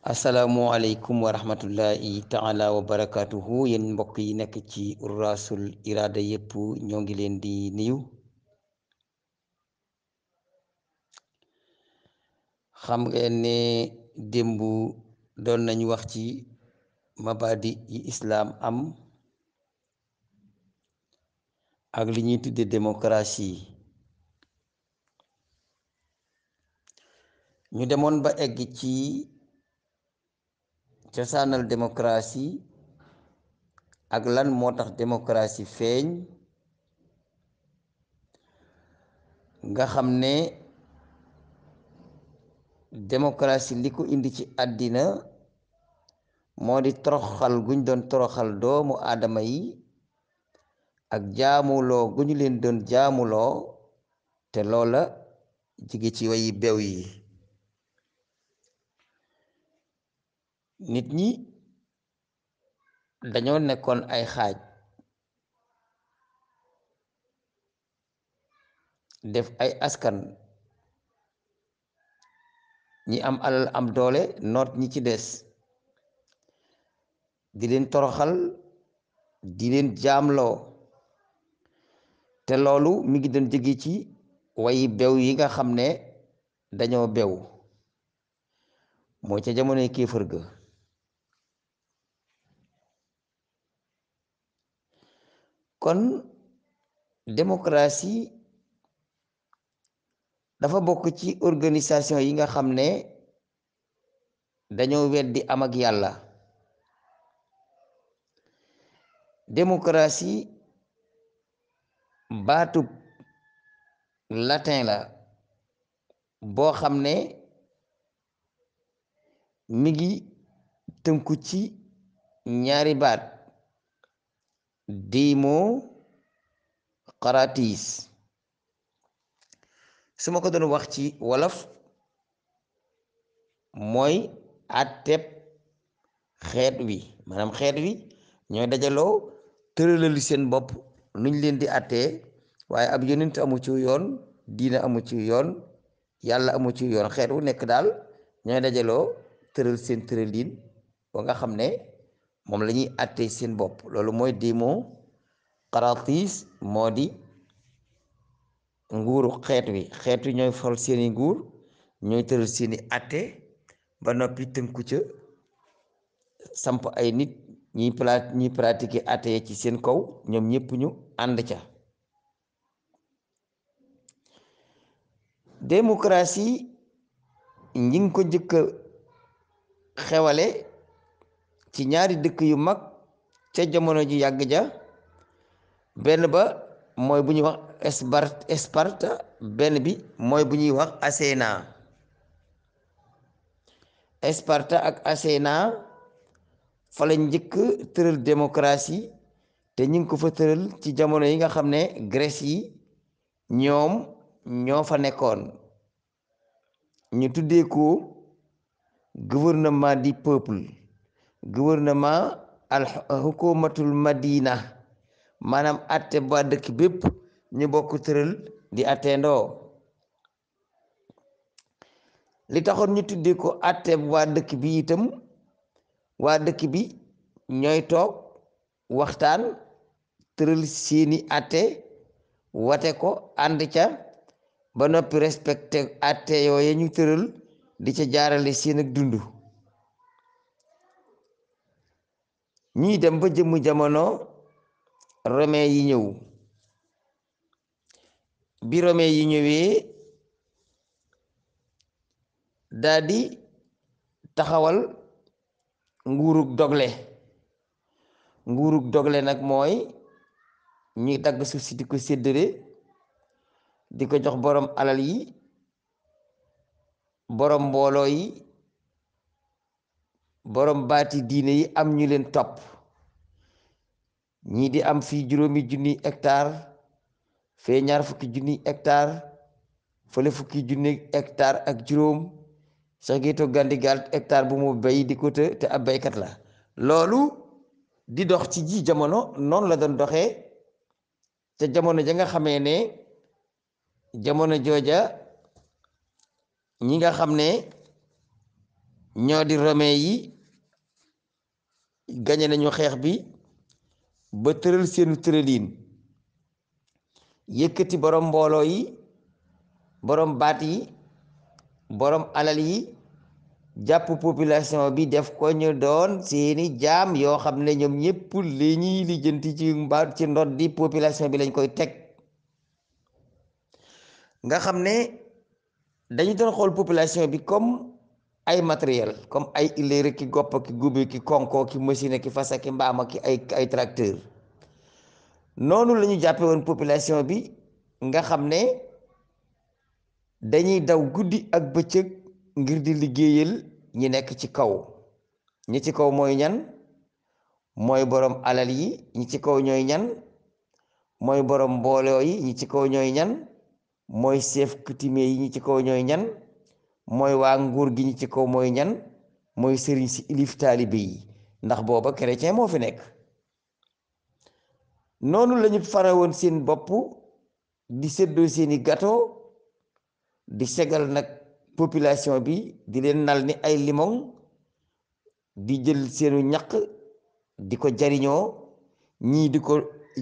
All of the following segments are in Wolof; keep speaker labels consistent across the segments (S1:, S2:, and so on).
S1: asalaamualeykum wa rahmatullahi taala wa barakatuhu yéen mbokk yi nekk ci Uras-ul Irada yépp ñoo ngi leen di nuyu. xam ngeen ne démb doon nañu wax ci mabadi yi islaam am ak li ñuy tudde démocratie. ñu demoon ba egg ci cosaanal démocratie ak lan moo tax démocratie feeñ, nga xam ne démocratie li ko indi ci àddina moo di toroxal guñ doon toroxal doomu aadama yi ak jaamuloo gu ñu leen doon jaamuloo te loola jige ci wayi bew yi. nit ñi dañoo nekkoon ay xaaj, def ay askan, ñi am alal am doole noot ñi ci des, di leen toroxal, di leen jaamloo, te loolu mi ngi doon jóge ci wayi bew yi nga xam ne dañoo bew, mooy ca jamonoy kéefër ga. kon démocratie dafa bokk ci organisation yi nga xam ne dañoo weddi am ak yàlla. démocratie baatub latin la boo xam ne mi ngi tënku ci ñaari baat, démocratie. su ma ko doon wax ci wolof mooy àtteb xeet wi, maanaam xeet wi ñooy dajaloo tëralali seen bopp nuñ leen di àttee, waaye ab yonent amu ci yoon, diina amu ci yoon, yàlla amu ci yoon. xeet wu nekk daal ñooy dajaloo tëral seen tëralin ba nga xam ne moom la ñuy àttee seen bopp. loolu mooy démocratie, moo di nguuru xeet wi. xeet wi ñooy fal seeni nguur, ñooy tëral seeni àtte ba noppi tënku ca, samp ay nit ñiy pratiquer àtte ci seen kaw, ñoom ñépp ñu ànd ca. démocratie ñi ngi ko njëkk a xewale ci ñaari dëkk yu mag ca jamono ju yàgg ja. benn ba mooy bu ñuy wax Sparta, benn bi mooy bu ñuy wax Athéna. Sparta ak Athéna fa lañ njëkk tëral démocratie, te ñu ngi ko fa tëral ci jamono yi nga xam ne Grèce yi ñoom ñoo fa nekkoon. ñu tuddee ko gouvernement du peuple, gouvernement al hukumatul madina, maanaam atte ba dëkk bépp ñu bokk tëral di atteendoo. li taxoon ñu tuddee ko atte waa dëkk bi itam, waa dëkk bi ñooy toog waxtaan tëral seeni atte, wate ko ànd ca ba noppi respecté atte yooye ñu tëral, di ca jaarale seen ak dund. ñuy dem ba jëmm jamono romain yi ñëw. bi romain yi ñëwee daldi taxawal nguurug dogle nag mooy ñuy dagg suuf si di ko séddale, di ko jox borom alal yi, borom mbooloo yi, borom baati diine yi am ñu leen topp. ñii di am fii 5,000 hectare, fee 20,000 hectare, fële 10,000 hectare ak juróom. Cheikh Géto Gandigal hectare bu mu bay di ko te ab baykat la. loolu di dox ci ji jamono, noonu la doon doxee te jamono ja nga xamee ne jamono jooja ñi nga xam ne ñoo di romain yi gañe nañu xeex bi ba tëral seenu tëraliin yëkkati borom mbooloo yi borom baat yi borom alal yi jàpp population bi def ko ñu doon seeni jaam yoo xam ne ñoom ñépp li ñuy lijjanti ci mbaat ci ndod di population bi lañ koy teg nga xam ne dañu doon xool population bi comme ay matériel comme ay ileere ki gopp ki gube ki konko ki machine ki fas ki mbaama ki ay tracteur noonu la ñu jàppe woon population bi nga xam ne dañuy daw guddi ak bëccëg ngir di liggéeyal ñi nekk ci kaw ñi ci kaw mooy ñan mooy borom alal yi ñi ci kaw ñooy ñan mooy borom mbooloo yi ñi ci kaw ñooy ñan mooy chef coutumier yi ñi ci kaw ñooy ñan mooy waa nguur gi ñi ci kaw mooy ñan mooy sëriñ si ilif taalibe yi ndax booba chrétien moo fi nekk noonu lañu farawoon seen bopp di séddoo seeni gâteau di segal nag population bi di leen nal ni ay limon di jël seenu ñaq di ko jariñoo ñii di ko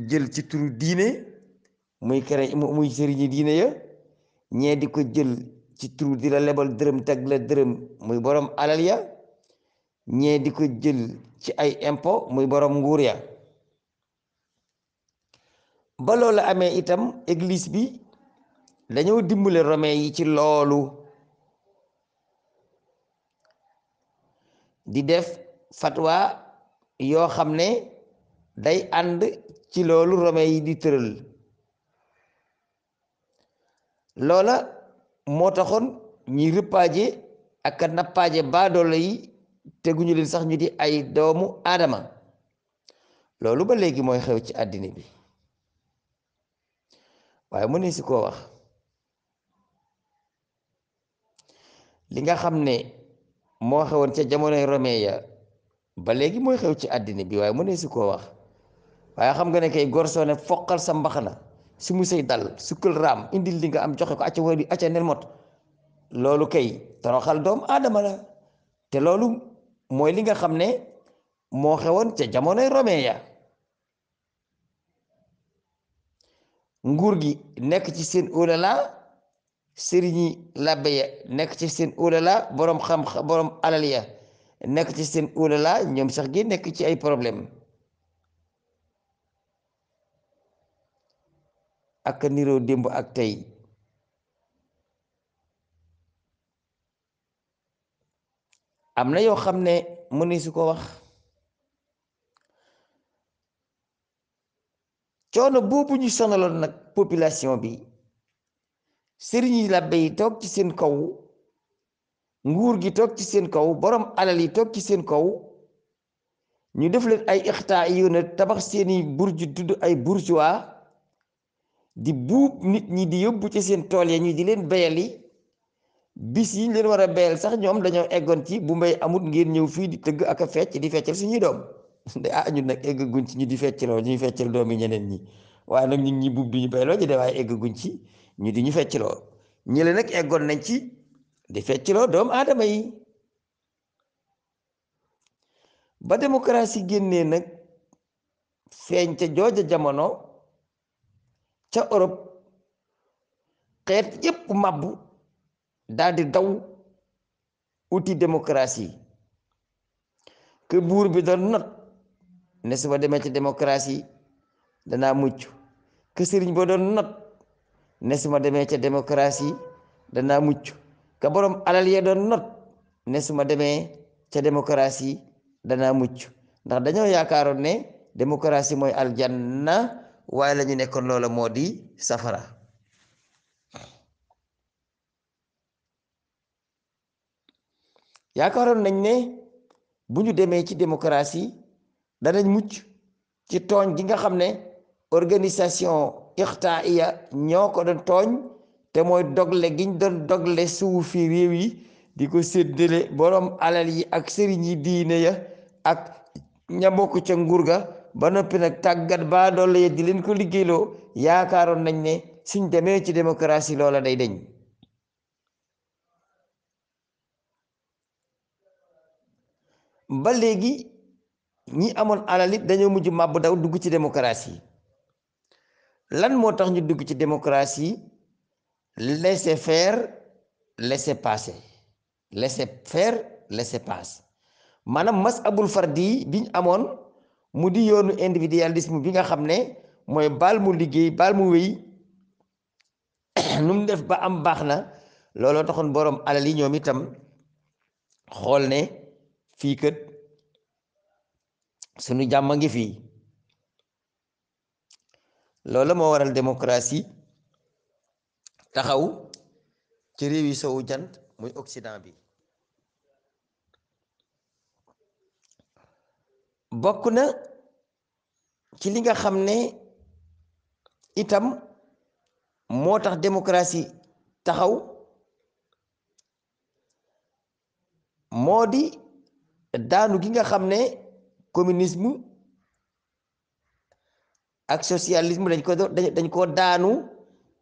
S1: jël ci turu diine muy sëriñi diine ya ñee di ko jël ci turu di la lebal dërëm teg la dërëm muy borom alal ya ñee di ko jël ci ay impôt muy borom nguur ya ba loolu amee itam église bi dañoo dimbale romain yi ci loolu di def fatwa yoo xam ne day ànd ci loolu romain yi di tëral loola moo taxoon ñuy rëppaaje ak a nappaaje baadoolo yi teguñu leen sax ñu di ay doomu aadama loolu ba léegi mooy xew ci àddina bi waaye mu ne si koo wax li nga xam ne moo xewoon ca jamonoy romain ya ba léegi mooy xew ci àddina bi waaye mu ne si koo wax waaye xam nga ne kay gor soo ne foqal sa mbaxana su mu say dal sukkal raam indil li nga am joxe ko acca wari acca nel mot loolu kay toroxal doomu aadama la te loolu mooy li nga xam ne moo xewoon ca jamonoy romain ya nguur gi nekk ci seen olala sëriñi labbe ya nekk ci seen olala borom borom alal ya nekk ci seen olala ñoom sax gi nekk ci ay problème ak niroo démb ak tey am na yoo xam ne mëni su ko wax coono boobu ñu sonaloon nag population bi sëriñi labbe yi toog ci seen kaw nguur gi toog ci seen kaw borom alal yi toog ci seen kaw ñu def leen ay ixtaa yu ne tabax seeni burju tudd ay bourgeois di buub nit ñi di yóbbu ci seen tool ya ñu di leen bayali bis yi ñu leen war a bayal sax ñoom dañoo eggoon ci bu mbay amut ngeen ñëw fii di tëgg ak a fecc di feccal suñuy doom de ñun nag eggaguñ ci ñu di feccaloo ñuy feccal doom yi ñeneen ñi waaye nag ñu ngi ñi buub di ñu bayloo ji de waaye eggaguñ ci ñu di ñu feccaloo ñële nag eggoon nañ ci di feccaloo doomu aadama yi ba démocratie génnee nag feeñ ca jooja jamono ca Europe xeet yépp mabbu daldi daw uti démocratie que buur bi doon not ne su ma demee ci démocratie danaa mucc que sëriñ ba doon not ne su ma demee ca démocratie danaa mucc ka borom alal ya doon not ne su ma demee ca démocratie danaa mucc ndax dañoo yaakaaroon ne démocratie mooy aljanna waaye la ñu nekkoon loola moo di safara yaakaaroon nañ ne bu ñu demee ci démocratie danañ mucc ci tooñ gi nga xam ne organisation ixtaaiya ñoo ko doon tooñ te mooy dogle giñ doon dogle suufi réew yi di ko séddale borom alal yi ak sëriñ yi diine ya ak ña bokk ca nguur ga ba noppi nag tàggat ba doole ya di leen ko liggéeyloo yaakaaroon nañ ne suñ demee ci démocratie loola day deñ ba léegi ñi amoon alal it dañoo mujj màbb daw dugg ci démocratie lan moo tax ñu dugg ci démocratie laisser faire laisser passer laisser faire laisser passer maanaam mas abul fardi biñ amoon mu di yoonu individualisme bi nga xam ne mooy baal mu liggéey baal mu wéy nu mu def ba am baax na looloo taxoon boroom alal yi ñoom itam xool ne fii kët sunu jàmm ngi fii loolu moo waral démocratie taxaw ci réew yi sowu jant muy Occident bi bokk na ci li nga xam ne itam moo tax démocratie taxaw moo di daanu gi nga xam ne communisme ak socialisme dañ ko daanu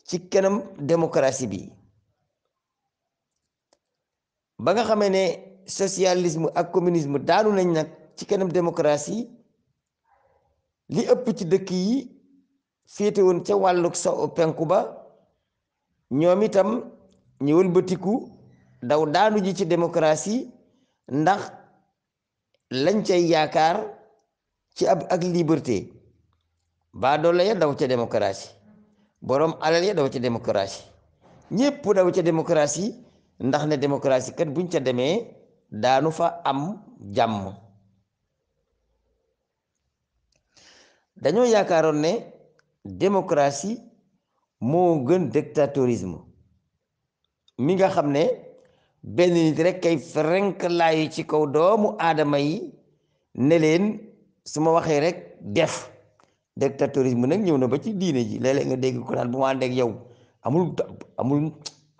S1: ci kanam démocratie bi ba nga xamee ne socialisme ak communisme daanu nañ nag ci kanam démocratie li ëpp ci dëkk yi féete woon ca wàllu penku ba ñoom itam ñu wëlbatiku daw daanu ji ci démocratie ndax lañ cay yaakaar ci ak liberté baadoolo ya daw ca démocratie boroom alal ya daw ca démocratie ñépp daw ca démocratie ndax ne démocratie kat buñ ca demee daanu fa am jàmm dañoo yaakaaroon ne démocratie moo gën dictateurisme mi nga xam ne benn nit rek kay frenk laayu ci kaw doomu aadama yi ne leen su ma waxee rek def dictateurisme nag ñëw na ba ci diine ji léeg-léeg nga dégg ko naan bu ma ànd ak yow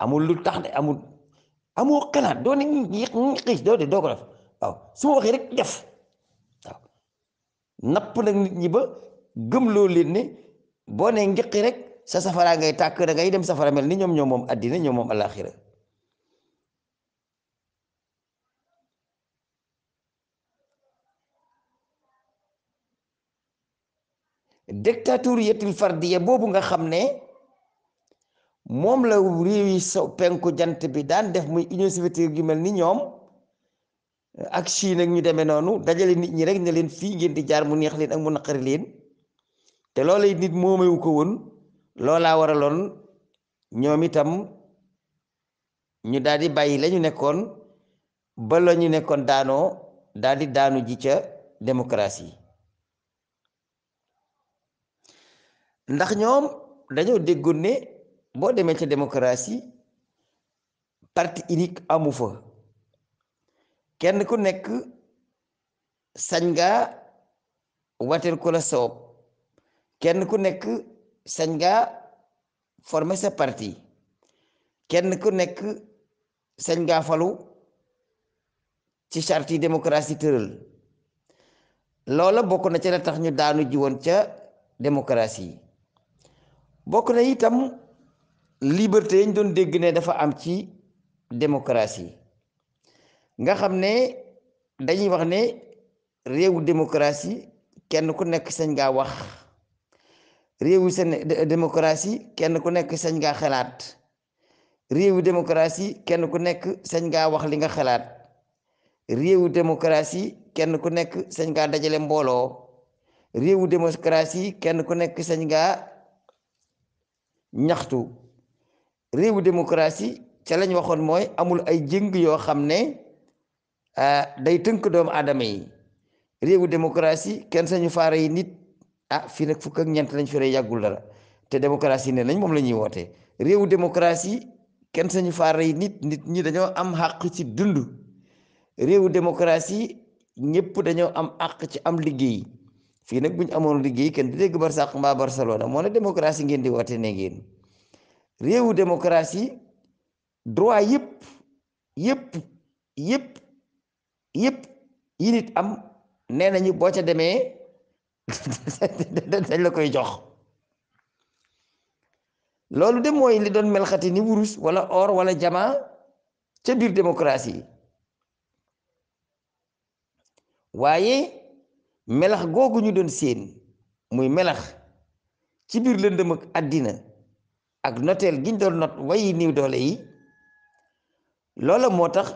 S1: amul lu tax de amoo xalaat doo ne xiis doo de doo ko def waaw su ma waxee rek def waaw napp nag nit ñi ba gëmloo leen ne boo ne ngiqi rek sa safara ngay tàkk da ngay dem safara mel ni ñoom moom àddina ñoom moom alaxira dictatoriatul fardiya boobu nga xam ne moom la réew yi so penku jant bi daan def muy Union soviétique yu mel ni ñoom ak Chine ak ñu demee noonu dajale nit ñi rek ne leen fii ngeen di jaar mu neex leen ak mu naqari leen te loola nit moomewu ko woon loolaa waraloon ñoom itam ñu daal di bàyyi la ñu nekkoon ba la ñu nekkoon daanoo daal di daanu ji ca démocratie ndax ñoom dañoo déggoon ne boo demee ca démocratie parti unique amu fa kenn ku nekk sañ nga wateel ko la soob kenn ku nekk sañ nga former sa parti kenn ku nekk sañ nga falu ci charte yi démocratie tëral loola bokk na ca la tax ñu daanu ji woon ca démocratie bokk na itam liberté yi ñu doon dégg ne dafa am ci démocratie nga xam ne dañuy wax ne réewu démocratie kenn ku nekk sañ ngaa wax réewu seen démocratie kenn ku nekk sañ ngaa xalaat réewu démocratie kenn ku nekk sañ ngaa wax li nga xalaat réewu démocratie kenn ku nekk sañ ngaa dajale mbooloo réewu démocratie kenn ku nekk sañ ngaa ñaxtu réewu démocratie ca lañ waxoon mooy amul ay jëng yoo xam ne day tënk doomu aadama yi réewu démocratie kenn sañu faara yi nit fii nag fukk ak ñeent lañ fi rey yàggul dara te démocratie ne nañ moom la ñuy woote réewu démocratie kenn sañu faara yi nit ñi dañoo am xàq ci dund réewu démocratie ñëpp dañoo am àq ci am liggéey fii nag bu ñu amoon liggéey kenn du dégg Barsàq mbaa Barcelona moo ne démocratie ngeen di woote ne ngeen réewu démocratie droit yëpp yi nit am nee nañu boo ca demee dañ la koy jox loolu de mooy li doon melxati ni wurus wala or wala jama ca biir démocratie waaye melax googu ñu doon séen muy melax ci biir lëndëm ak àddina ak noteel giñ doon not wayi niw doole yi loola moo tax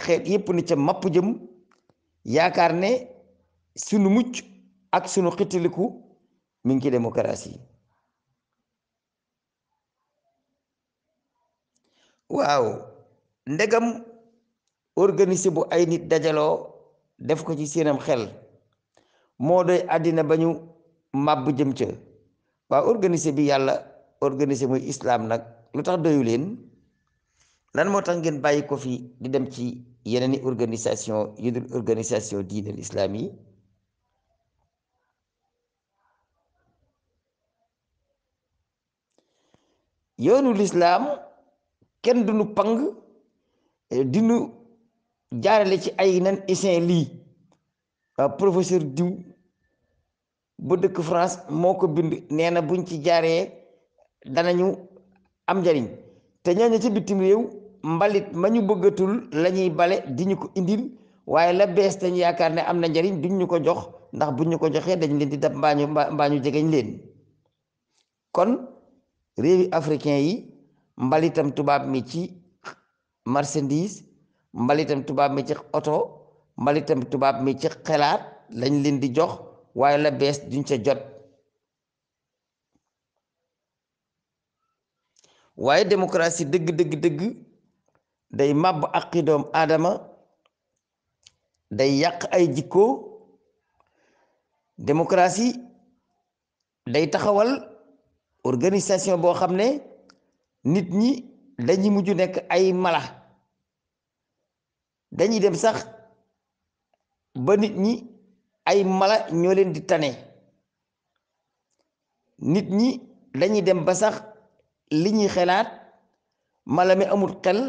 S1: xeet yépp ni ca mapp jëm yaakaar ne sunu mucc ak sunu xittaliku mi ngi ci démocratie waaw ndegam organisé bu ay nit dajaloo def ko ci seenam xel moo doy àddina ba ñu màbb jëm ca waaw organisé bi yàlla organisé muy islaam nag lu tax doyu leen lan moo tax ngeen bàyyi ko fi di dem ci yeneeni organisation yu dul organisation diinal islaam yi yoonu lislaam kenn duñu pang dinu jaarale ci ay nan isin lii professeur diw ba dëkk France moo ko bind nee na buñ ci jaaree danañu am njariñ te ñooñu ci bitim réew mbalit ma ñu bëggatul la ñuy bale di ñu ko indil waaye la bees dañ yaakaar ne am na njariñ duñ ñu ko jox ndax buñ ñu ko joxee dañ leen di dab mbaa ñu jegeñ leen kon réewi africain yi mbalitam tubaab mi ci marchandise mbalitam tubaab mi ci oto mbalitam tubaab mi ci xelaat lañ leen di jox waaye la bees duñ ca jot waaye démocratie dëgg dëgg dëgg day màbb aqi doom aadama day yàq ay jikko démocratie day taxawal organisation boo xam ne nit ñi dañuy mujj nekk ay mala dañuy dem sax ba nit ñi ay mala ñoo leen di tane nit ñi dañuy dem ba sax li ñuy xalaat mala mi amul xel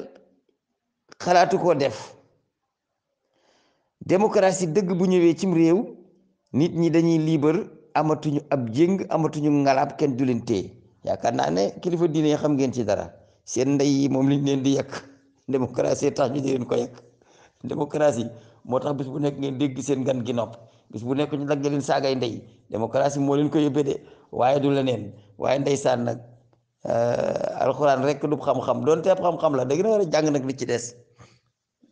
S1: xalaatu koo def démocratie dëgg bu ñëwee cim réew nit ñi dañuy liibar amatuñu ab jéng amatuñu ngalaab kenn du leen téye yaakaar naa ne kilifa diine xam ngeen ci dara seen ndey yi moom liñ leen di yàq démocratie tax ñu di leen ko yàq démocratie moo tax bis bu nekk ngeen dégg seen gan gi nopp bis bu nekk ñu dagg leen saagay ndey démocratie moo leen ko yóbbee de waaye du leneen waaye ndeysaan nag alxuraan rek du xam-xam doon te ab xam-xam la da ngeen war a jàng nag li ci des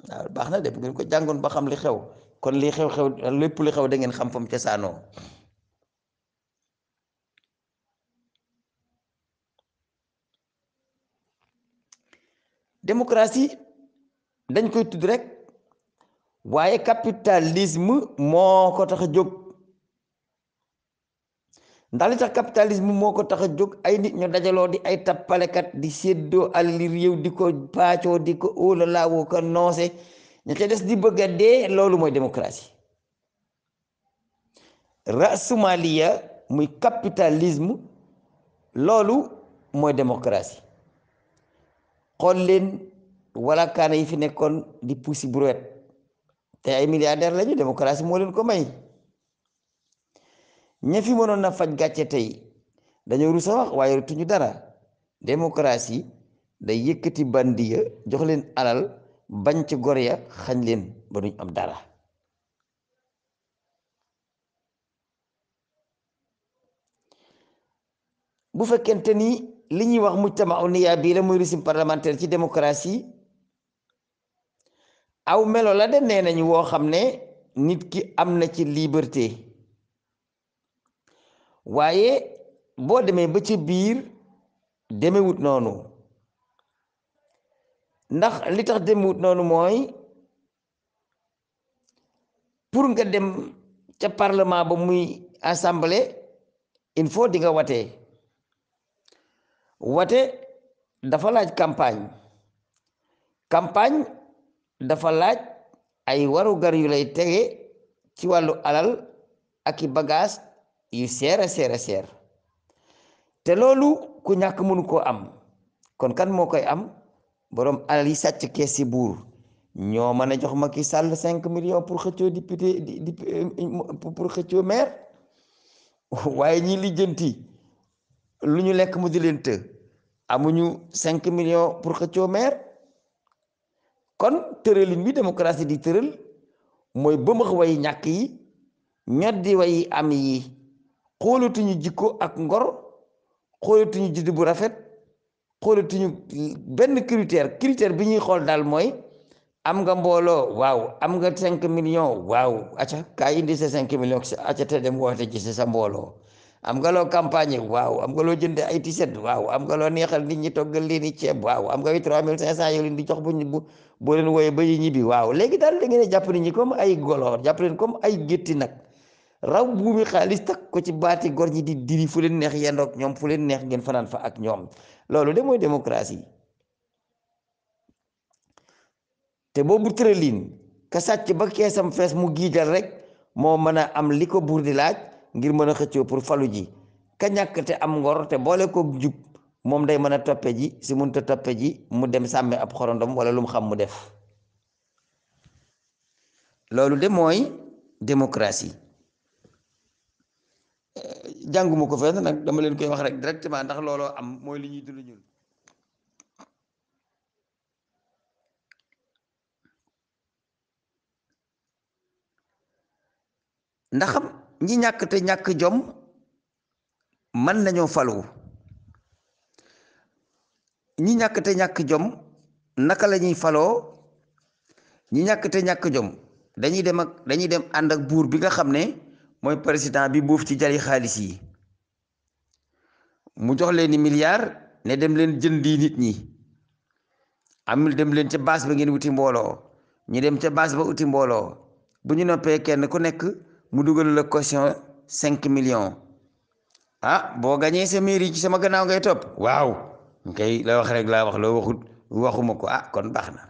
S1: waaw baax na de bu ngeen ko jàngoon ba xam li xew kon li xew-xew lépp li xew da ngeen xam fam cosaanoo démocratie dañ koy tudd rek waaye capitalisme moo ko tax a jóg ndax li tax capitalisme moo ko tax a jóg ay nit ñu dajaloo di ay tappalekat di séddoo alali réew di ko paacoo di ko óolalaawoo ko noose ña ca des di bëgg a dee loolu mooy démocratie rasumaliya muy capitalisme loolu mooy démocratie xool leen wala kaana yi fi nekkoon di puusi brouette te ay milliardaire lañu démocratie moo leen ko may ña fi mënoon na faj gàcce tey dañoo rusa wax waaye rutuñu dara démocratie day yëkkati bandiya jox leen alal bañ ci gor ya xañ leen ba duñ am dara bu fekkente ni li ñuy wax mujtama niyaa bii la muy régime parlementaire ci démocratie aw melo la de nee nañu woo xam ne nit ki am na ci liberté waaye boo demee ba ci biir demewut noonu ndax li tax demewut noonu mooy pour nga dem ca parlement ba muy assemblée il faut di nga wate dafa laaj campagne dafa laaj ay warugar yu lay tege ci wàllu alal ak i bagage yu seer a seer te loolu ku ñàkk mënu koo am kon kan moo koy am boroom alal yi sàcc kees si buur ñoo mën a jox Macky Sall 5 millions pour xëccoo député pour xëccoo maire waaye ñi lijjanti lu ñu lekk mu di leen të amuñu 5 millions pour xëccoo maire kon tëralin bi démocratie di tëral mooy bëmax way ñàkk yi ñoddi way am yi xoolatuñu jikko ak ngor xoolatuñu juddu bu rafet xoolatuñu benn critère bi ñuy xool daal mooy am nga mbooloo waaw am nga 5 millions waaw acca kaa indi sa 5 millions acca te dem woote ci sa mbooloo am nga loo campagne waaw am nga loo jënd ay tiset waaw am nga loo neexal nit ñi toggal leen i ceeb waaw am nga 3500 yoo leen di jox boo leen wooyee ba yi ñibbi waaw léegi daal da ngeen jàpp nit ñi comme ay golo jàpp leen comme ay gétti nag raw buumi xaalis takk ko ci baati gor ñi di diri fu leen neex yendoog ñoom fu leen neex ngeen fanaan fa ak ñoom loolu de mooy démocratie te boobu tërëlin ka sàcc ba keesam fees mu giijal rek moo mën a am li ko buur di laaj ngir mën a xëccoo pour falu ji ka ñàkk te am ngor te boole ko jub moom day mën a toppe ji si munta toppe ji mu dem sàmme ab xorondom wala lu mu xam mu def loolu de mooy démocratie jànguma ko fenn nag dama leen koy wax rek directement ndax looloo am mooy li ñuy dund ñun ndaxam ñi ñàkk te ñàkk jom mën nañoo falu ñi ñàkk te ñàkk jom naka la ñuy faloo ñi ñàkk te ñàkk jom dañuy dem ànd ak buur bi nga xam ne mooy président bi buuf ci jari xaalis yi mu jox leen ni milliard ne dem leen jëndi nit ñi amul dem leen ca baas ba ngeen wuti mbooloo ñu dem ca baas ba uti mbooloo bu ñu noppee kenn ku nekk mu dugal la caution 5 millions boo gañee sa mairie ci sama gannaaw ngay topp waaw kay la wax rek laa wax loo waxut waxuma ko kon baax na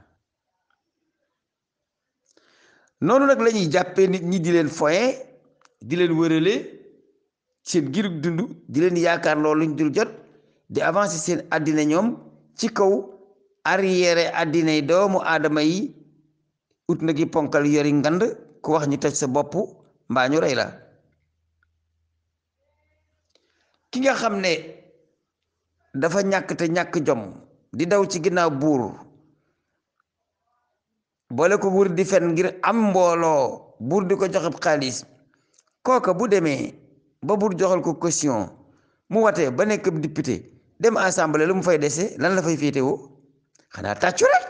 S1: noonu nag la ñuy jàppee nit ñi di leen foye di leen wërale seen girug dund di leen yaakaar loolu luñ dul jot di avancer seen àddina ñoom ci kaw arrière àddina yi doomu aadama yi ut na gi ponkal yori ngand ku wax ñu toj sa bopp mbaa ñu rey la ki nga xam ne dafa ñàkk te ñàkk jom di daw ci ginnaaw buur boole ko buur di fen ngir am mbooloo buur di ko joxe xaalis kooka bu demee ba buur joxal ko caution mu watee ba nekk député dem assemblée lu mu fay dese lan la fay féetewoo xanaa tàccu rek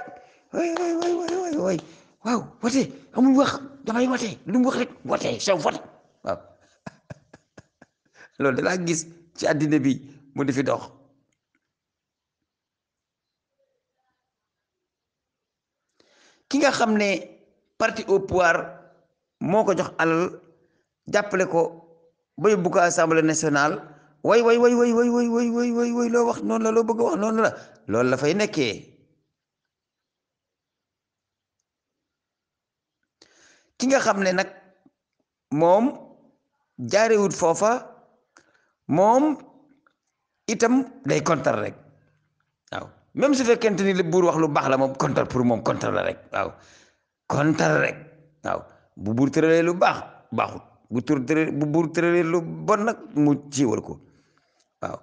S1: way waaw wate amul wax damay wate lu mu wax rek wate saw vote waaw loolu da laa gis ci àddina bi mu di fi dox ki nga xam ne parti au pouvoir moo ko jox alal jàppale ko ba yóbbu ko assemblée nationale way loo wax noonu la loo bëgg a wax noonu la loolu la fay nekkee ki nga xam ne nag moom jaarewut foofa moom itam day kontar rek waaw même su fekkente ni li buur wax lu baax la moom kontar pour moom kontar la rek waaw kontar rek waaw bu buur tëralee lu baax baaxut bu buur tëralee lu bon nag mu siiwal ko waaw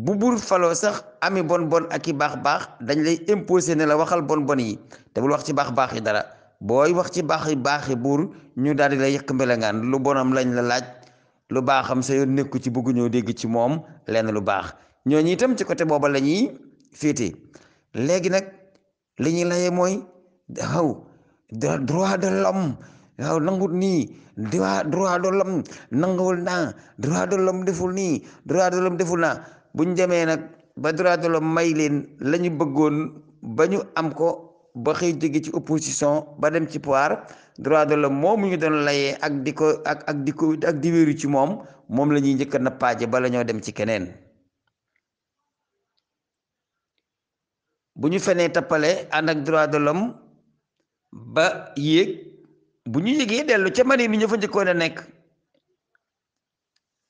S1: bu buur faloo sax ami bon ak i baax dañ lay imposer ne la waxal bon yi te bul wax ci baax yi dara booy wax ci baaxi buur ñu daal di la yëkk mbelengaan lu bonam lañ la laaj lu baaxam sa yoon nekku ci bëggu ñoo dégg ci moom lenn lu baax ñooñu itam ci côté booba la ñuy féete léegi nag li ñuy layee mooy waaw droit de l'homme waaw nangut nii droit de l'homme nanguwul naa droit de l'homme deful nii droit de l'homme deful naa buñ demee nag ba droit de l'homme may leen la ñu bëggoon ba ñu am ko ba xëy jóge ci opposition ba dem ci pouvoir droit de l'homme moom mu ñu doon layee ak di wéeru ci moom la ñuy njëkk a nappaaje bala ñoo dem ci keneen bu ñu fenee tappale ànd ak droit de l'homme ba yéeg bu ñu yégee dellu ca mani ni ñu fa njëkkoon a nekk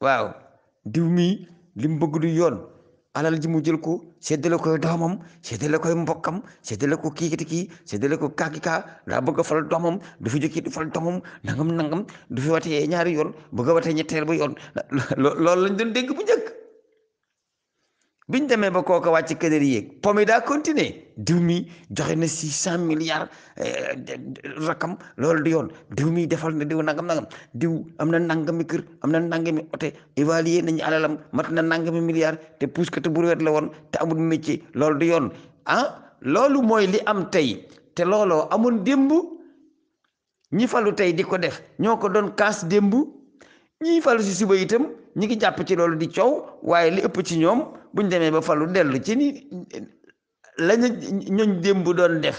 S1: waaw diw mi li mu bëgg du yoon alal ji mu jël ko séddale koy doomam séddale koy mbokkam séddale ko kii séddale ko kaa daa bëgg a fal doomam du fi jëkki du fal doomam nangam du fi watee ñaari yoon bëgg a watee ñetteel ba yoon loolu lañ doon dégg bu njëkk biñ demee ba kooka wàcc këdër yéeg pomi daa continuer diw mi joxe na 600 milliards rakam loolu du yoon diw mi defal na diw nangam diw am na nangami kër am na nangami oto évaluer nañu alalam mat na nangami milliards te puuskatu buruwet la woon te amul métier loolu du yoon loolu mooy li am tey te looloo amoon démb ñi falu tey di ko def ñoo ko doon kaas démb ñi falu si suba itam ñi ngi jàpp ci loolu di coow waaye li ëpp ci ñoom buñ demee ba falu dellu ci ni lañu ñoñ démb doon def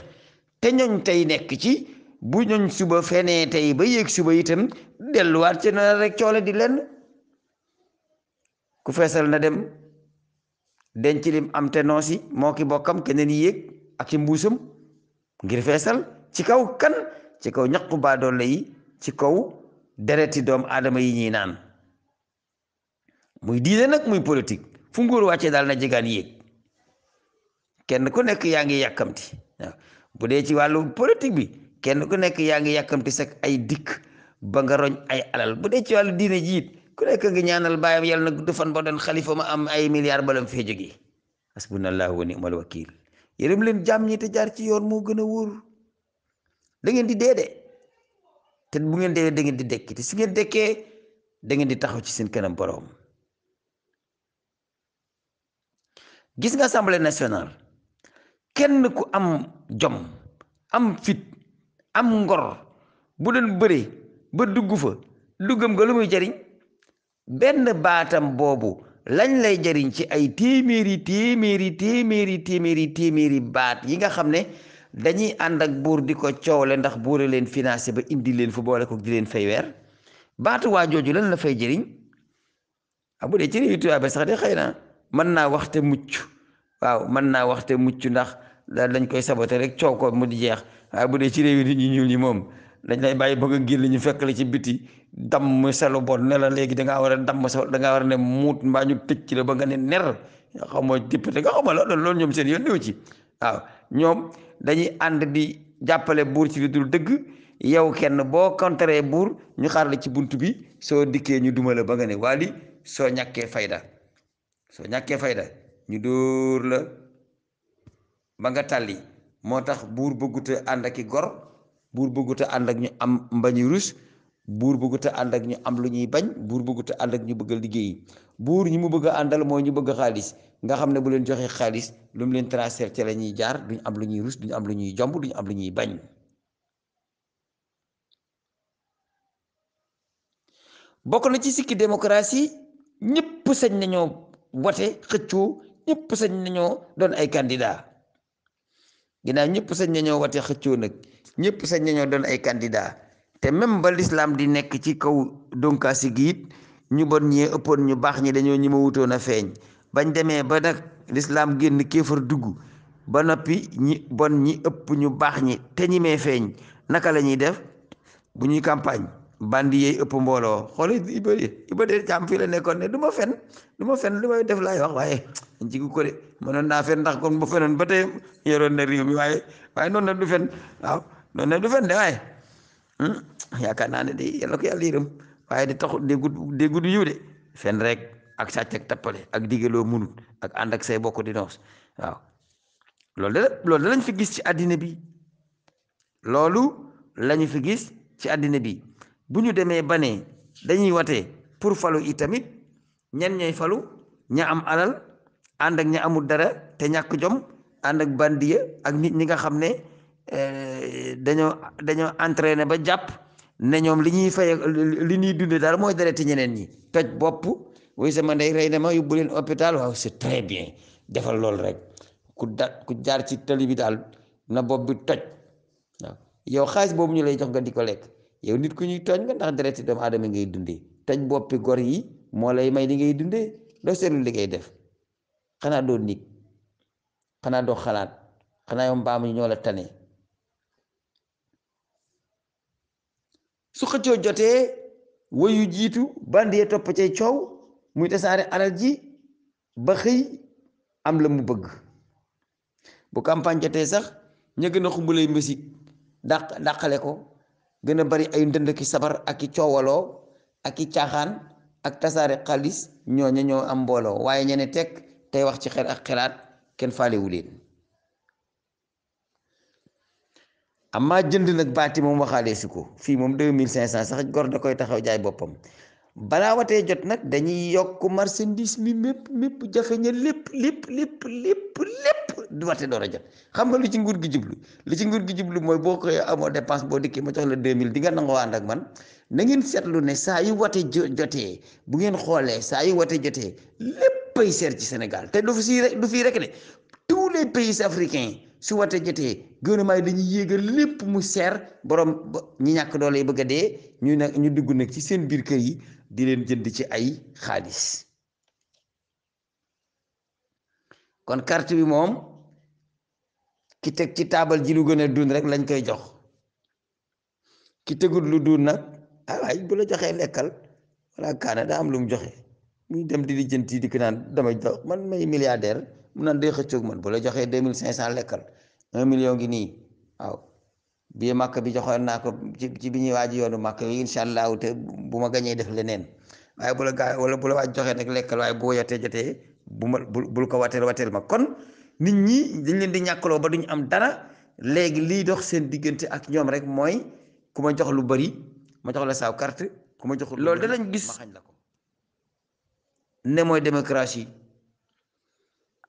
S1: te ñoñ tey nekk ci bu ñoñ suba fenee tey ba yéeg suba itam delluwaat ci na rek coole di lenn ku feesal na dem denc lim am te noosi moo ki bokkam keneen yéeg ak ci mbuusam ngir feesal ci kaw kan ci kaw ñaqu baadoole yi ci kaw dereti doom aadama yi ñuy naan muy diine nag muy politique fu nguur wàccee daal na jegaan yéeg kenn ku nekk yaa ngi yàkkamti waaw bu dee ci wàllu politique bi kenn ku nekk yaa ngi yàkkamti sax ay dikk ba nga roñ ay alal bu dee ci wàllu diine jiit ku nekk ngi ñaanal baayam yàlla na gudd fan ba doon xalifa ma am ay milliards balam fee jógee hasbunallahu wa ni'mal wakil yërëm leen jàmm ñi te jaar ci yoon moo gën a wóor da ngeen di dee de te bu ngeen dee da ngeen di dekki te su ngeen dekkee da ngeen di taxaw ci seen kanam boroom gis nga assemblée nationale kenn ku am jom am fit am ngor bu doon bëre ba dugg fa duggam nga lu muy jariñ benn baatam boobu lañ lay jariñ ci ay téeméeri baat yi nga xam ne dañuy ànd ak buur di ko coowle ndax buure leen financé ba indi leen fu boole ko di leen fay weer baatu waa jooju lan la fay jëriñ bu dee ci réew tubaab ba sax de xëy na mën naa waxte mucc waaw mën naa waxte mucc ndax dañ koy saboté rek coow ko mu di jeex waaye bu dee ci réew nit ñi ñuul ñi moom dañ lay bàyyi bëgg a génn ñu fekk la ci biti damm sa lu bon ne la léegi dangaa war a damm sa dangaa war a ne muut mbaa ñu tëj ci la ba nga ne ner xaw ma député nga xaw ma loolu ñoom seen yoon néew ci waaw ñoom dañuy ànd di jàppale buur ci lu dul dëgg yow kenn boo contré buur ñu xaar la ci bunt bi soo dikkee ñu duma la ba nga ne waali soo ñàkkee fayda ñu dóor la ba nga tàlli moo tax buur bëgguta ànd ak i gor buur bëgguta ànd ak ñu am mbañu rus buur bëgguta ànd ak ñu am lu ñuy bañ buur bëgguta ànd ak ñu bëgg a liggéey buur ñi mu bëgg a àndal mooy ñu bëgg xaalis nga xam ne bu leen joxee xaalis lu mu leen transfert ci la ñuy jaar duñ am lu ñuy rus duñ am lu ñuy jomb duñ am lu ñuy bañ bokk na ci sikki démocratie ñëpp sañ nañoo wote xëccoo ñëpp sañ nañoo doon ay candidat ginnaaw ñëpp sañ nañoo wote xëccoo nag ñëpp sañ nañoo doon ay candidat te même ba l'islam di nekk ci kaw donkaasi gi it ñu bon ñee ëppoon ñu baax ñi dañoo ñi ma wutoon a feeñ bañ demee ba nag l'islam génn kéefar dugg ba noppi ñi bon ñi ëpp ñu baax ñi te ñi mee feeñ naka la ñuy def bu ñuy campagne bandi yeey ëpp mbooloo xool Iba Der Thiam fii la nekkoon ne du ma fen lu may def laay wax waaye jigu ko de mënoon naa fen ndax kon bu fenoon ba tey yoroon na réew mi waaye noonu la du fen waaw noonu la du fen de waaye yaakaar naa ne de yàlla ko yàlla yërëm waaye di taxu déggu du yiw de fen rek ak sàcc ak tappale ak digaloo munut ak ànd ak say bokk di noos waaw loolu da lañ fi gis ci àddina bi bu ñu demee ba ne dañuy watee pour falu itamit ñan ñooy falu ña am alal ànd ak ña amul dara te ñàkk jom ànd ak bandiya ak nit ñi nga xam ne dañoo entraîné ba jàpp ne ñoom li ñuy fay li ñuy dunde daal mooy dereti ñeneen ñi toj bopp wuy sama ndey rey na ma yóbbu leen hôpital waaw c'est très bien defal loolu rek ku jaar ci tali bi daal na bopp bi toj waaw yow xaalis boobu ñu lay jox nga di ko lekk yow nit ku ñuy tooñ nga ndax dereti doomu aadama ngay dundee toj boppi gor yi moo lay may li ngay dundee doo seetlu li ngay def xanaa doo nit xanaa doo xalaat xanaa yow mbaam yi ñoo la tane su xëccoo jotee wayu jiitu bandee topp cay coow muy tasaare alal ji ba xëy am la mu bëgg bu campagne jotee sax ña gën a xumbalay musique dàqale ko gën a bari ay ndënd ki sabar ak i coowaloo ak i caaxaan ak tasaare xaalis ñooñu ñoo am mbooloo waaye ñene teg tey wax ci xel ak xelaat kenn faalewu leen amma jënd nag baati moom waxaalee si ko fii moom 2500 sax gor da koy taxaw jaay boppam balaa watee jot nag dañuy yokk marchandise mi mépp jafeña lépp du wate door a jot xam nga lu ci nguur gi jublu mooy boo koy amoo dépense boo dikkee ma jox la 2000 di nga nangoo ànd ak man na ngeen seetlu ne saa yu wate jotee bu ngeen xoolee saa yu wate jotee léppay seer ci Sénégal te du fii rek de tous les pays africains su wate jotee gouvernement yi dañuy yéegal lépp mu seer borom ñi ñàkk doole yi bëgg a dee ñu dugg nag ci seen biir kër yi di leen jënd ci ay xaalis kon carte bi moom ki teg ci taabal ji lu gën a dund rek lañ koy jox ki tegul lu dund nag waay bu la joxee lekkal wala kaana daa am lu mu joxe muy dem di lijjanti di ko naan damay jox man may milliardaire mu naan day xëccoog man bu la joxee 2500 lekkal 1 million ngi nii waaw bii màkk bi joxoon naa ko ci bi ñuy waaji yoonu màkk yi incha allah te bu ma gañee def leneen waaye bu la gaa wala bu la waaj joxee nag lekkal waaye boo jotee bul ko wateel ma kon nit ñi dañ leen di ñàkkaloo ba duñu am dara léegi liy dox seen diggante ak ñoom rek mooy ku ma jox lu bari ma jox la saaw carte ku ma jox loolu danañ gis ne mooy démocratie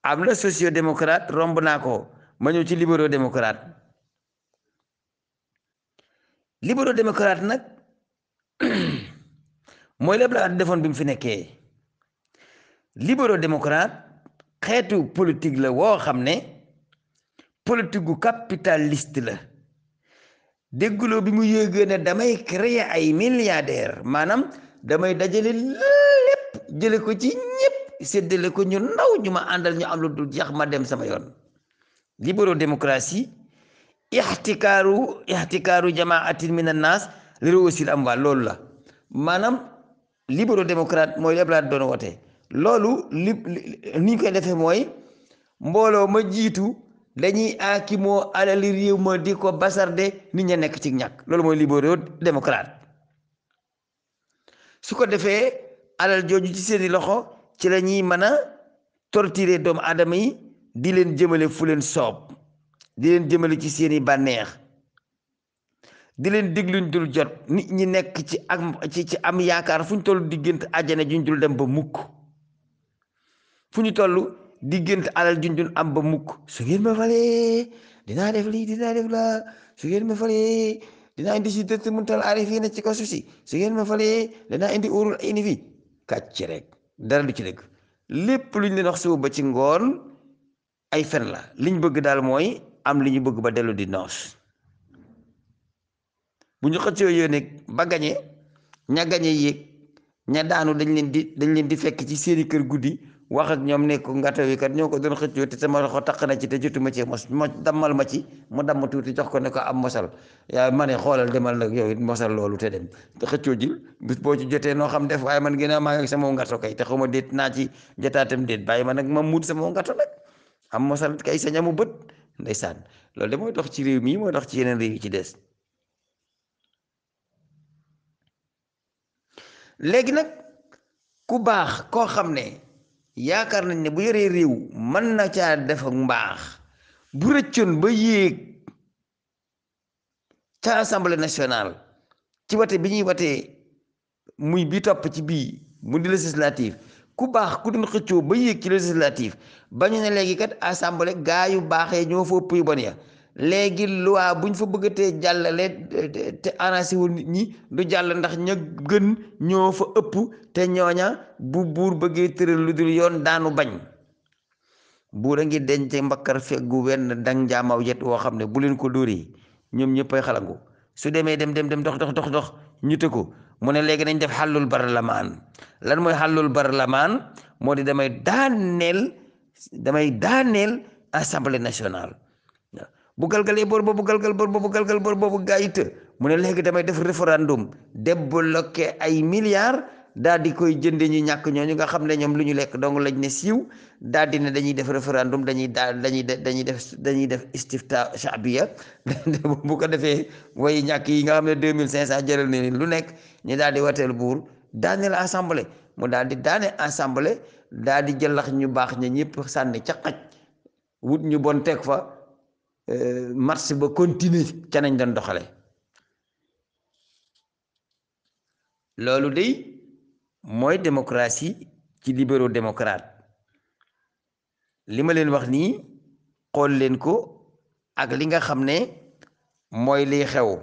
S1: am la socio démocrate romb naa ko ma ñëw ci libéro démocrate nag mooy lépp la defoon bi mu fi nekkee libéro démocrate xeetu politique la woo xam ne politique gu capitaliste la dégguloo bi mu yéegee ne damay créer ay milliardaire maanaam damay dajale lépp jële ko ci ñëpp séddale ko ñu ndaw ñu ma àndal ñu am lu dul jeex ma dem sama yoon libéro démocratie ixtikaaru jamaatin min annaas li ruusil amwaal loolu la maanaam libéro démocrate mooy lépp laa doon woote loolu ni ñu koy defee mooy mbooloo ma jiitu dañuy aakimoo alali réew ma di ko basarde nit ña nekk ci ñàkk loolu mooy libéro démocrate su ko defee alal jooju ci seeni loxo ci la ñuy mën a torturer doomu aadama yi di leen jëmale fu leen soob di leen jëmale ci seeni bànneex di leen digluñ dul jot nit ñi nekk ci am yaakaar fu ñu toll diggante àjjana juñ dul dem ba mukk fu ñu toll diggante alal juñ dul am ba mukk su ngeen ma falee dinaa def lii dinaa def laa su ngeen ma falee dinaa indi si dëtt muntal aarifiina ci ko suuf si su ngeen ma falee dinaa indi urul ayni fi kàcc rek dara du ci dëgg lépp luñ leen wax suba ba ci ngoon ay fen la liñ bëgg daal mooy am li ñu bëgg ba dellu di noos bu ñu xëccoo yoo nekk ba gañe ña gañe yéeg ña daanu dañ leen di fekk ci seeni kër guddi wax ak ñoom ne ko ngata wi kat ñoo ko doon xëccoo te sama loxo taq na ci te jotuma ci mos ma dammal ma ci mu damm tuuti jox ko ne ko am mosal yaa ma ne xoolal demal nag yow it mosal loolu te dem te xëccoo ji bis boo ci jotee noo xam def waaye man gën maa ngi sama ngato kay te xaw ma déet naa ci jotaatam déet bàyyi ma nag ma muut sama ngato nag am mosal kay sa ñamu bët ndeysaan loolu de mooy dox ci réew mii mooy dox ci yeneen réew yi ci des léegi nag ku baax koo xam ne yaakaar nañ ne bu yoree réew mën na caa def ak mbaax bu rëccoon ba yéeg ca assemblée nationale ci wate bi ñuy watee muy bi topp ci bii mu di législative ku baax ku doon xëccoo ba yéeg ci législative ba ñu ne léegi kat assemblée gaa yu baaxee ñoo fa ëpp yu bon ya léegi loi buñ fa bëggatee jàllale te arrangé wu nit ñi du jàll ndax ña gën ñoo fa ëpp te ñooña bu buur bëggee tëral lu dul yoon daanu bañ buur a ngi denc mbakkar feggu wenn dang njaamaw yet woo xam ne bu leen ko dóoree ñoom ñëppay xalangu su demee dem dox ñu te ko mu ne léegi nañ def xàllul barlamaan lan mooy xàllul barlamaan moo di damay daaneel assemblée nationale bu galgalee boor boobu galgal boor boobu gaa yi të mu ne léegi damay def référendum débloqué ay milliards daal di koy jënde ñu ñàkk ñooñu nga xam ne ñoom lu ñu lekk dong lañ ne siiw daal di ne dañuy def référendum dañuy def istifta shaabiya bu ko defee way ñàkk yi nga xam ne 2500 jëral ne lu nekk ñu daal di wateel buur daaneel assemblée mu daal di daane assemblée daa di jëlax ñu baax ña ñëpp sànni ca xaj wut ñu bon teg fa marché ba continuer ca nañ doon doxale loolu day mooy démocratie ci libéraux démocrate li ma leen wax nii xool leen ko ak li nga xam ne mooy liy xew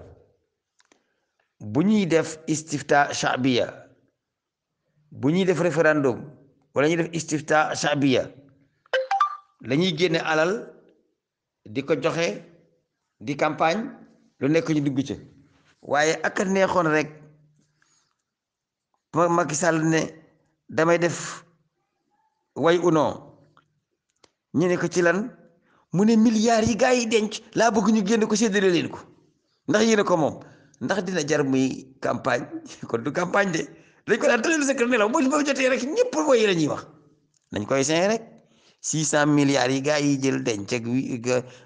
S1: bu ñuy def istifta shaabiya bu ñuy def référendum wala ñuy def istifta shaabiya lañuy génne alal di ko joxe di campagne lu nekk ñu dugg ca waaye ak a neexoon rek Macky Sall ne damay def way uno ñu ne ko ci lan mu ne milliards yi gaa yi denc laa bëgg ñu génn ko séddale leen ko ndax yéene ko moom ndax dina jar muy campagne kon du campagne de dañ ko daan tëral sa kër nelaw ba jotee rek ñëpp mooy la ñuy wax dañ koy seen rek 600 milliards yi gaa yi jël denc ak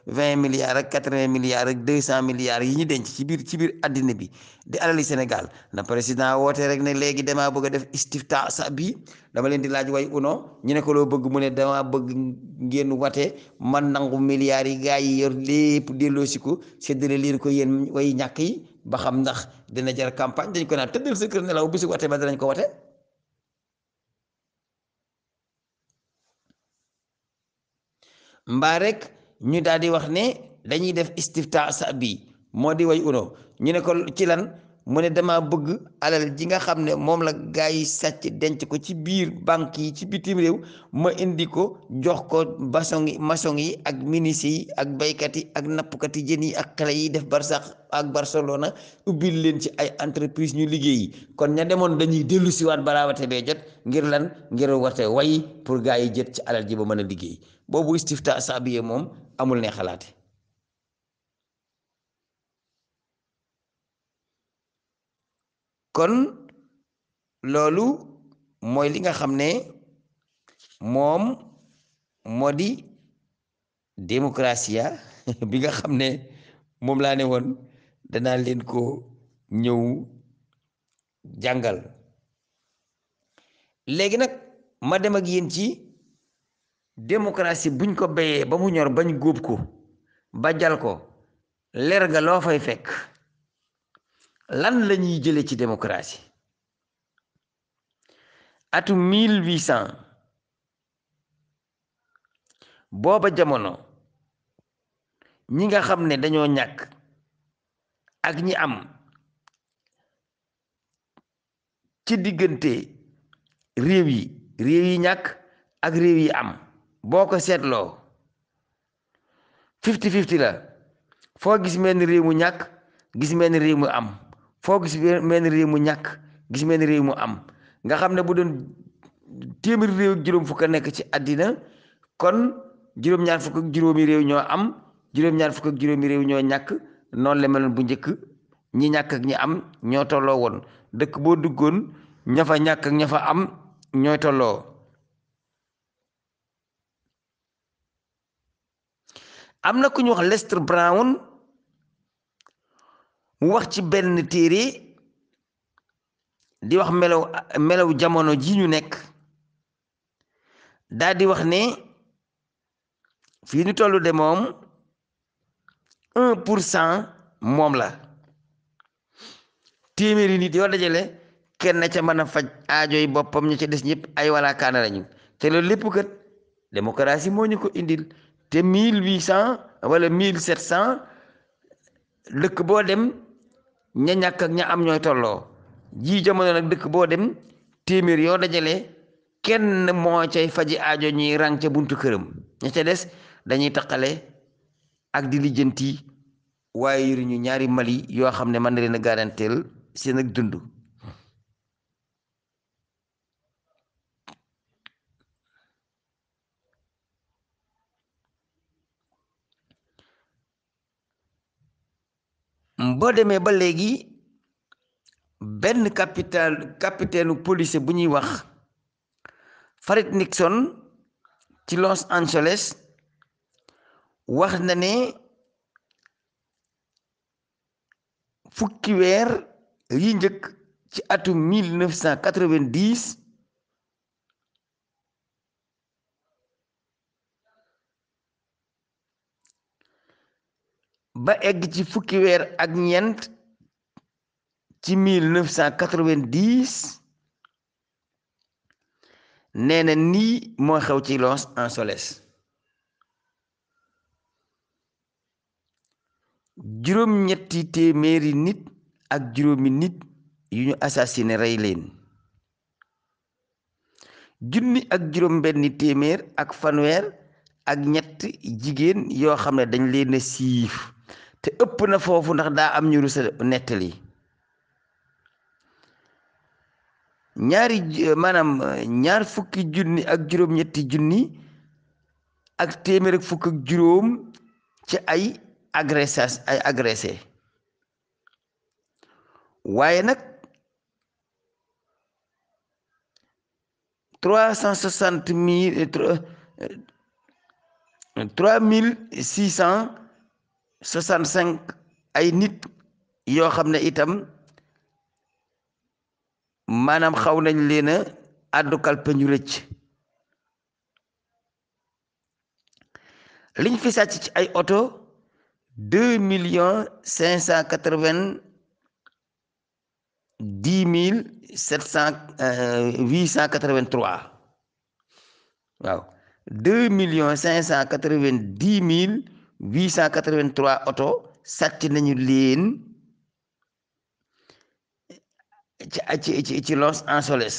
S1: 20 milliards ak 80 milliards ak 200 milliards yi ñu denc ci biir àddina bi di alali Sénégal na président woote rek ne léegi damaa bëgg a def istifta sa bi dama leen di laaj way uno ñu ne ko loo bëgg mu ne dama bëgg ngeen wate man nangu milliards yi gaa yi yor lépp delloosi ko séddale leen ko yéen way ñàkk yi ba xam ndax dina jar campagne dañ ko naan tëddal sa kër nelaw bisu wate ba danañ ko wate mbaa rek ñu daal di wax ne dañuy def istifta sa bi moo di way uno ñu ne ko ci lan mu ne dama bëgg alal ji nga xam ne moom la gaa yi sàcc denc ko ci biir banque yi ci bitim réew ma indi ko jox ko maçon yi ak ministre yi ak baykat yi ak nappkat yi jën yi ak xale yi def Barsax ak Barcelona ubbil leen ci ay entreprise ñu liggéeyi kon ña demoon dañuy dellu siwaat balaa wate bee jot ngir lan ngir wate way pour gaa yi jët ci alal ji ba mën a liggéey boobu istifta saabiye moom amul ne xalaate kon loolu mooy li nga xam ne moom moo di démocratie bi nga xam ne moom laa ne woon danaa leen ko ñëw jàngal léegi nag ma dem ak yéen ci démocratie buñ ko béyee ba mu ñor bañ góob ko ba jal ko leer ga loo fay fekk lan la ñuy jëlee ci démocratie atum 1800 booba jamono ñi nga xam ne dañoo ñàkk ak ñi am ci diggante réew yi ñàkk ak réew yi am boo ko seetloo 50-50 la foo gis menn réew mu ñàkk gis menn réew mu am foo gis menn réew mu ñàkk gis menn réew mu am nga xam ne bu doon téeméeri réew ak juróom fukk a nekk ci àddina kon juróom-ñaar fukk ak juróomi réew ñoo am juróom-ñaar fukk ak juróomi réew ñoo ñàkk noonu la meloon bu njëkk ñi ñàkk ak ñi am ñoo tolloo woon dëkk boo duggoon ña fa ñàkk ak ña fa am ñooy tolloo am na ku ñu wax Lester Brown mu wax ci benn téere di wax melaw jamono ji ñu nekk daal di wax ne fii ñu tollu de moom 1% moom la téeméeri nit yoo dajale kenn ca mën a faj aajoy boppam ña ca des ñëpp ay wala kaana lañu te loolu lépp kat démocratie moo ñu ko indil te 1800 wala 1700 dëkk boo dem ña ñàkk ak ña am ñooy tolloo ji jamono nag dëkk boo dem téeméer yoo dajale kenn moo cay faji aajo ñuy rang ca buntu këram ña ca des dañuy taqale ak di lijjanti waaye yoruñu ñaari Mali yoo xam ne mën na leen a garanteel seen ak dund boo demee ba léegi benn capitaine police bu ñuy wax Farid Nixon ci Los Angeles wax na ne fukki weer yi njëkk ci atum 1990 ba egg ci fukki weer ak ñeent ci 1990 nee na nii moo xew ci Los Angeles. juróom-ñetti téeméeri nit ak juróomi nit yu ñu assassiné rey leen. junni ak juróom benni téeméer ak fanweer ak ñett jigéen yoo xam ne dañ leen a siif te ëpp na foofu ndax daa am ñu rusa nettali. ñaar fukki junni ak juróom-ñetti junni ak téeméer ak fukk ak juróom ci ay agressé waaye nag 3665 ay nit yoo xam ne itam maanaam xaw nañ leen a àddu kalpe ñu rëcc. liñ fi sàcc ci ay oto 2,590,883 waaw 2,590,883 oto sàcc nañu leen ci Los Angeles.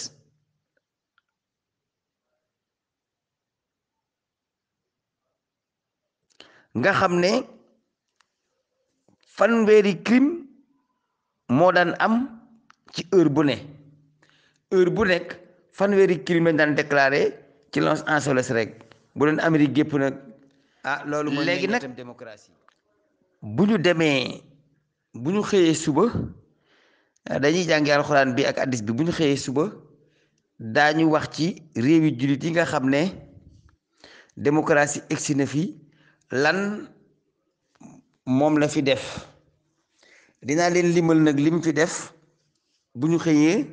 S1: nga xam ne fanweeri crime moo daan am ci heure bu nekk fanweeri crime lañ daan déclaré ci Los Angeles rek bu doon Amérique gépp nag loolu mooy léegi nag démocratie. bu ñu xëyee suba dañuy jàngi alxuraan bi ak addis bi bu ñu xëyee suba daañu wax ci réewi jullit yi nga xam ne démocratie egsi na fi lan moom la fi def. dinaa leen limal nag lim fi def bu ñu xëyee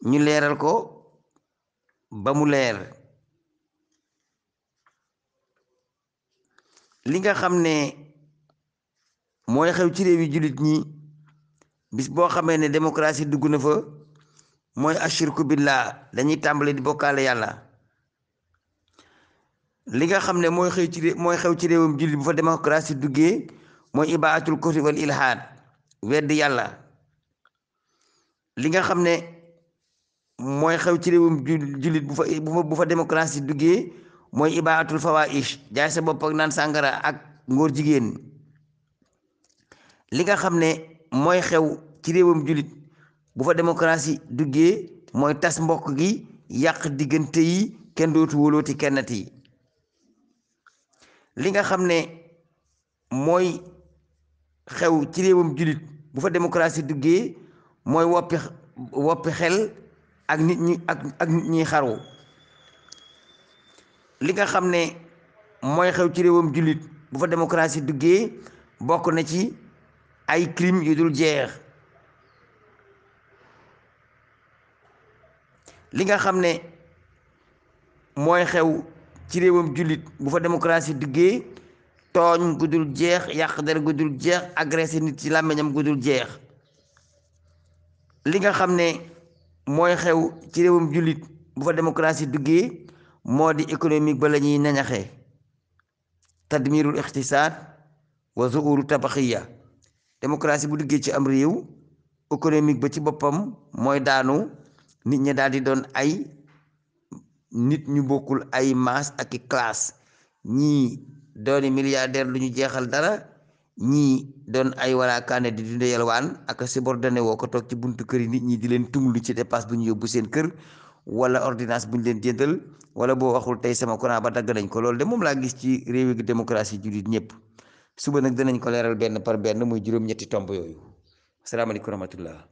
S1: ñu leeral ko ba mu leer. li nga xam ne mooy xew ci réewi jullit ñi bis boo xamee ne démocratie dugg na fa mooy ashirku billah dañuy tàmbali di bokkaale yàlla. li nga xam ne mooy xew ci réewum jullit bu fa démocratie duggee mooy ibaatul kufri wal ilhaad weddi yàlla. li nga xam ne mooy xew ci réewum jullit bu fa démocratie duggee mooy ibaatul fawaahish jaay sa bopp ak naan sàngara ak ngóor jigéen. li nga xam ne mooy xew ci réewum jullit bu fa démocratie duggee mooy tas mbokk gi yàq diggante yi kenn dootu wóolooti kennati. li nga xam ne mooy xew ci réewum jullit bu fa démocratie duggee mooy woppi xel ak nit ñi xaru. li nga xam ne mooy xew ci réewum jullit bu fa démocratie duggee bokk na ci ay crime yu dul jeex. li nga xam ne mooy xew ci réewum jullit bu fa démocratie duggee tooñ gu dul jeex yàq der gu dul jeex agressé nit ci làmmiñam gu dul jeex. li nga xam ne mooy xew ci réewum jullit bu fa démocratie duggee moo di économique ba la ñuy nañaxee tadmirul iqtisaad wa zuhuru tabaxiya. démocratie bu duggee ci am réew économique ba ci boppam mooy daanu nit ñi daal di doon ay nit ñu bokkul ay maas ak i classe ñii dooni milliardaire lu ñu jeexal dara ñii doon ay waraakaane di dunde yalwaan ak subordonné woo ko toog ci buntu kër yi nit ñi di leen tumlu ci dépasse bu ñu yóbbu seen kër wala ordonnance bu ñu leen jëndal wala boo waxul tey sama courant ba dagg nañ ko. loolu de moom laa gis ci réewi démocratie jullit ñëpp. suba nag danañ ko leeral benn par benn muy juróom-ñetti tomb yooyu. asalaamaaleykum wa rahmatullah.